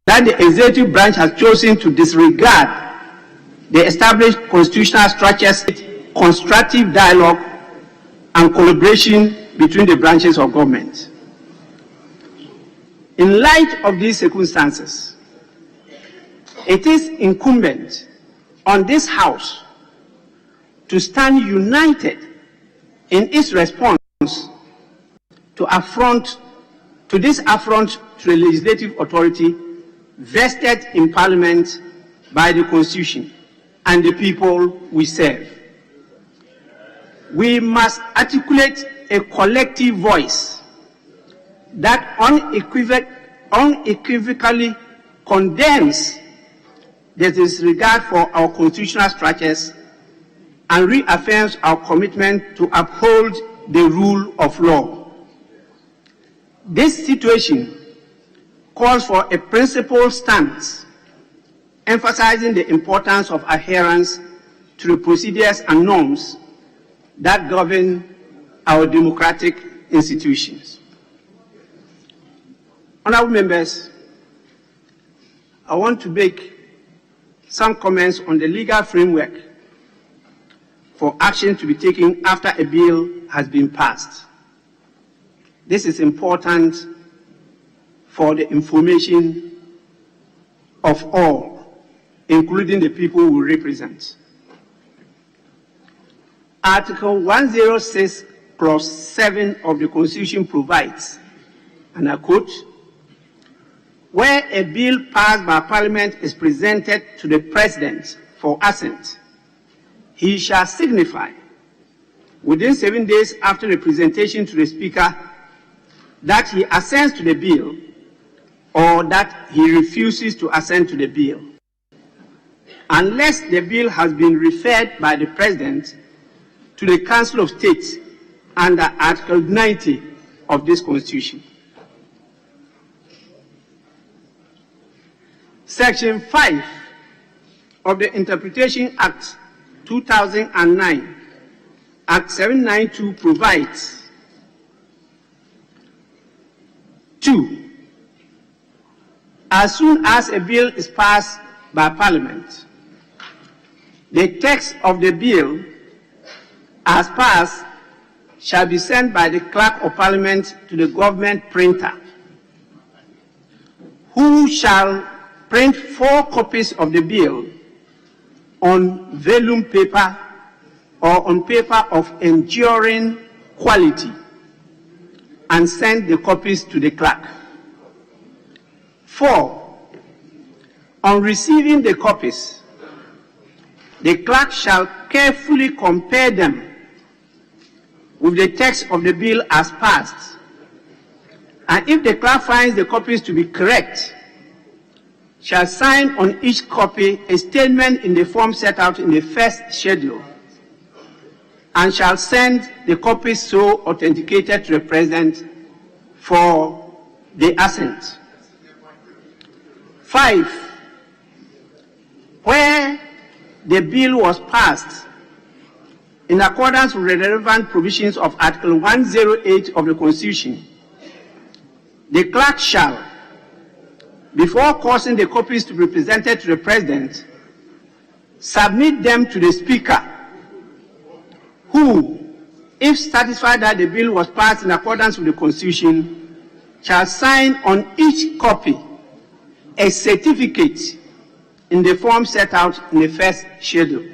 that the executive branch has chosen to disregard the established constitutional structures, constructive dialogue and collaboration between the branches of government. In light of these circumstances, it is incumbent on this House to stand united in its response to this affront to the legislative authority vested in Parliament by the Constitution and the people we serve. We must articulate a collective voice that unequivocally condemns the disregard for our constitutional structures and reaffirms our commitment to uphold the rule of law. This situation calls for a principled stance, emphasizing the importance of adherence to the procedures and norms that govern our democratic institutions. Honorable members, I want to make some comments on the legal framework for action to be taken after a bill has been passed. This is important for the information of all, including the people we represent. Article 106 Clause 7 of the Constitution provides, and I quote, "Where a bill passed by Parliament is presented to the President for assent, he shall signify within 7 days after the presentation to the Speaker that he assents to the bill or that he refuses to assent to the bill, unless the bill has been referred by the President to the Council of State under Article 90 of this Constitution." Section 5 of the Interpretation Act 2009, Act 792 provides, 2. As soon as a bill is passed by Parliament, the text of the bill as passed shall be sent by the Clerk of Parliament to the government printer, who shall print 4 copies of the bill on vellum paper or on paper of enduring quality and send the copies to the clerk. 4. On receiving the copies, the clerk shall carefully compare them with the text of the bill as passed, and if the clerk finds the copies to be correct, shall sign on each copy a statement in the form set out in the first schedule, and shall send the copies so authenticated to the President for the assent. 5. Where the bill was passed in accordance with the relevant provisions of Article 108 of the Constitution, the clerk shall, before causing the copies to be presented to the President, submit them to the Speaker, who, if satisfied that the bill was passed in accordance with the Constitution, shall sign on each copy a certificate in the form set out in the first schedule.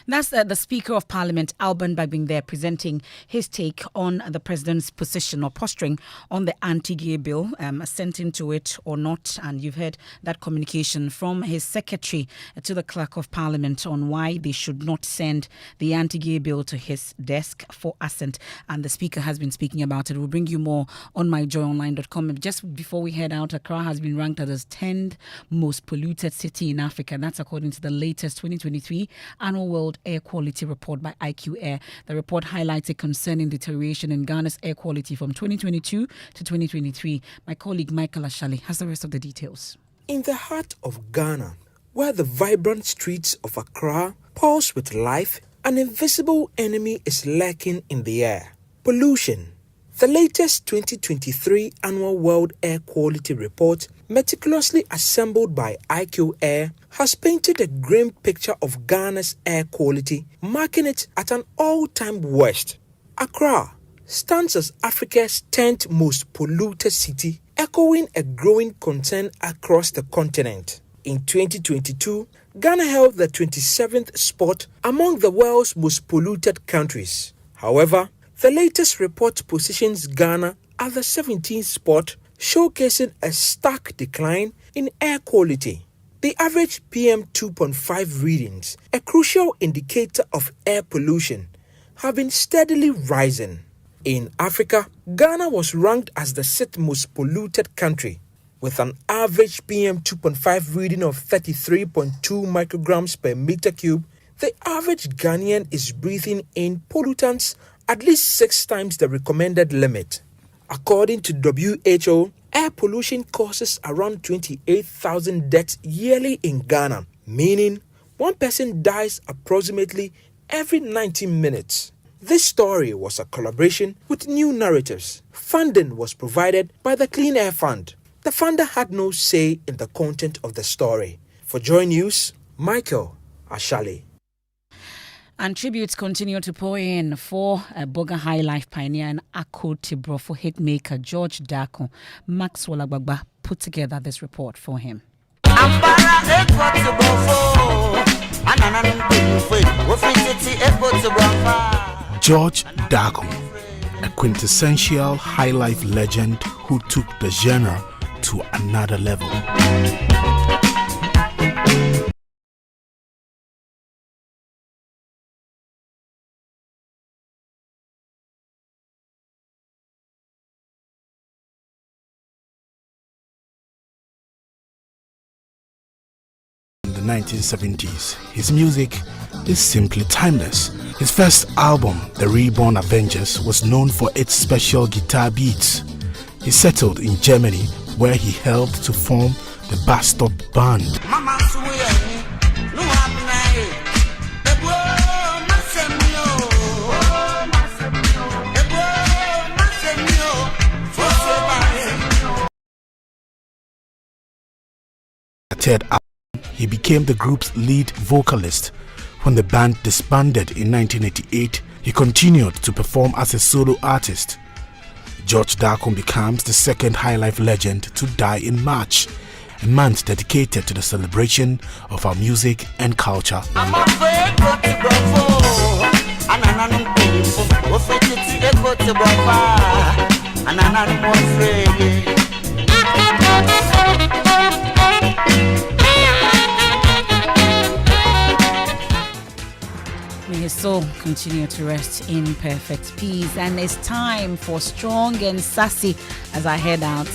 That's the Speaker of Parliament, Alban Bagbin, there presenting his take on the President's position or posturing on the anti-gay bill, assenting to it or not. And you've heard that communication from his secretary to the Clerk of Parliament on why they should not send the anti-gay bill to his desk for assent. And the Speaker has been speaking about it. We'll bring you more on myjoyonline.com. Just before we head out, Accra has been ranked as the 10th most polluted city in Africa. That's according to the latest 2023 Annual World Air Quality Report by IQ Air. The report highlights a concerning deterioration in Ghana's air quality from 2022 to 2023. My colleague Michael Ashali has the rest of the details. In the heart of Ghana, where the vibrant streets of Accra pulse with life, an invisible enemy is lurking in the air: pollution. The latest 2023 Annual World Air Quality Report, meticulously assembled by IQ Air, has painted a grim picture of Ghana's air quality, marking it at an all-time worst. Accra stands as Africa's 10th most polluted city, echoing a growing concern across the continent. In 2022, Ghana held the 27th spot among the world's most polluted countries. However, the latest report positions Ghana at the 17th spot, showcasing a stark decline in air quality. The average PM 2.5 readings, a crucial indicator of air pollution, have been steadily rising. In Africa, Ghana was ranked as the 6th most polluted country, with an average PM 2.5 reading of 33.2 micrograms per meter cube. The average Ghanaian is breathing in pollutants at least 6 times the recommended limit. According to WHO, air pollution causes around 28,000 deaths yearly in Ghana, meaning one person dies approximately every 90 minutes. This story was a collaboration with New Narratives. Funding was provided by the Clean Air Fund. The funder had no say in the content of the story. For Joy News, Michael Ashali. And tributes continue to pour in for a Boga High Life pioneer and Akko Tibrofo hitmaker George Dako. Maxwell Agbagba put together this report for him. George Dako, a quintessential high life legend who took the genre to another level. In the 1970s, his music is simply timeless. His first album, The Reborn Avengers, was known for its special guitar beats. He settled in Germany, where he helped to form the Bastop Band. Third album, he became the group's lead vocalist. When the band disbanded in 1988, he continued to perform as a solo artist. George Dako becomes the second highlife legend to die in March, a month dedicated to the celebration of our music and culture. May his soul continue to rest in perfect peace. And it's time for Strong and Sassy as I head out.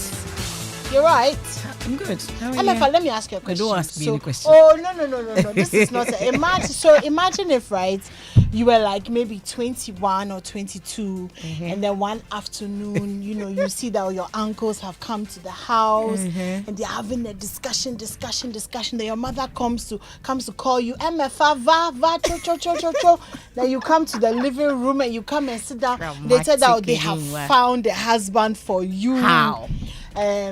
You're right. I'm good. Emefa, let me ask you a question. Don't ask me any question. Oh, no. This is not imagine if, right, you were like maybe 21 or 22, and then one afternoon, you see that your uncles have come to the house, and they're having a discussion. Then your mother comes to call you, Emefa, va, cho. Then you come to the living room and you come and sit down. They said that they have found a husband for you. How?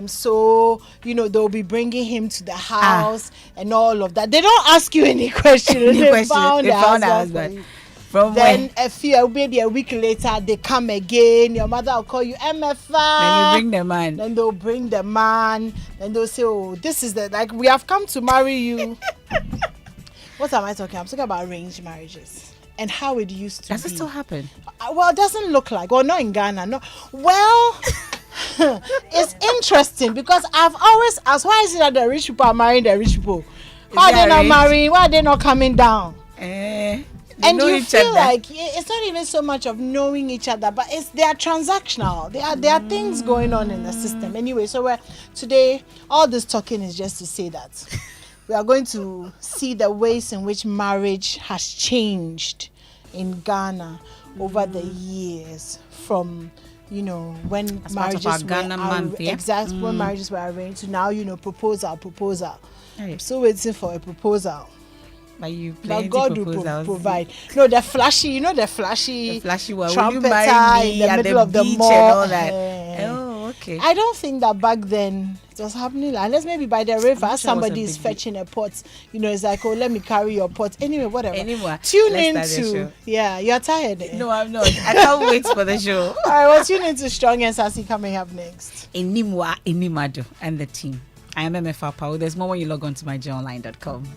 So they'll be bringing him to the house and all of that. They don't ask you any questions. They found a husband. From then maybe a week later they come again. Your mother will call you Emefa. Then you bring the man. Then they'll bring the man. Then they'll say, "Oh, this is we have come to marry you." What am I talking? I'm talking about arranged marriages and how it used to be. Does it still happen? Well, it doesn't look like. Well, not in Ghana. No. Well. It's interesting because I've always asked, why is it that the rich people are marrying the rich people? Why are they not marrying? Why are they not coming down? And you feel like it's not even so much of knowing each other, but they are transactional. There are things going on in the system. Anyway, so today, all this talking is just to say that we are going to see the ways in which marriage has changed in Ghana over the years from when marriages when marriages were arranged to now, proposal. Hey. I'm still waiting for a proposal. But God will provide. No, the flashy one. trumpeter in the middle of the mall. And all that. Oh, okay. I don't think that back then it was happening. Unless maybe by the river, somebody is fetching a pot. It's like, oh, let me carry your pot. Anyway, whatever. Tune in to. Yeah, you're tired. No, I'm not. I can't wait for the show. All right, well, tune in to Strong and Sassy coming up next. Inimwa Inimado and the team. I am Emefa Apawu. There's more when you log on to myjonline.com.